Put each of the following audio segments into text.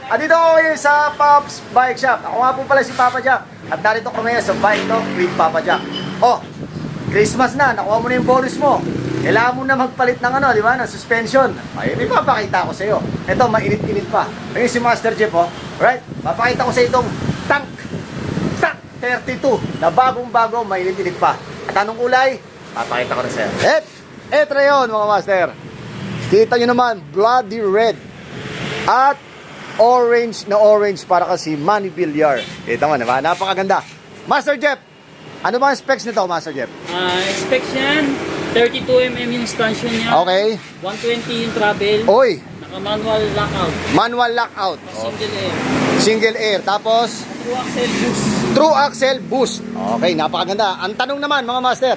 Andito ako ngayon sa Pops Bike Shop. Ako nga po pala si Papa Jack. At narito ko ngayon sa Bike Talk with Papa Jack. Oh, Christmas na, nakuha mo na yung bonus mo. Kailangan mo na magpalit ng ano, di ba, ng suspension. Ay, may papakita ko sa iyo. Ito, mainit-init pa. Ngayon si Master Jeff, oh. Right? Papakita ko sa itong Tank 32 na bagong-bago, mainit-init pa. At anong kulay? Papakita ko na sa iyo. Eto na yun, mga Master. Kita nyo naman, bloody red. At orange na orange para kasi Manny Villar. Kita mo, diba? Napakaganda. Master Jeff, ano ba ang specs nito, Master Jeff? Specs yan, 32mm yung stanchion niya. Okay. 120 yung travel. Oy, Naka-manual lockout. manual lockout. Single air. Single air. Tapos, True axle boost. true axle boost. Okay, napakaganda. Ang tanong naman, mga Master,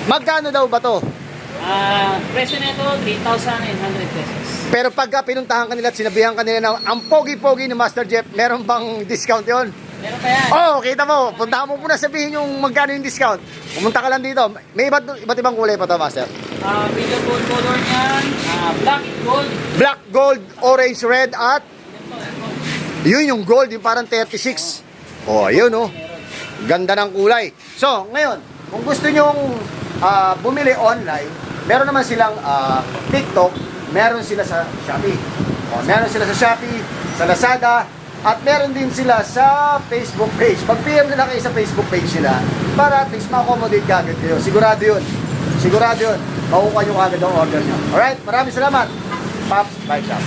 magkano daw ba to? Presyo nito, 3,900 pesos. Pero pagka pinuntahan kanila at sinabihan kanila na ang pogi-pogi ni Master Jeff, meron bang discount yon? Meron pa yan. Oh, kita mo. Puntahan mo muna sabihin yung magkano yung discount. Pumunta ka lang dito. May iba't ibang kulay pa to, Master. Beautiful color niyan. Black, gold. Black, gold, orange, red, at yun yung gold, yung parang 36. Oh, yun oh. Ganda ng kulay. So, ngayon, kung gusto nyong bumili online, meron naman silang TikTok, meron sila sa Shopee. Oh, meron sila sa Shopee, sa Lazada, at meron din sila sa Facebook page. Mag-PM na kayo sa Facebook page nila para at least ma-accommodate kagad kayo. Sigurado yun. Sigurado yun. Makukuha nyo kagad ang order nyo. Alright, maraming salamat. Pops Bike Shop.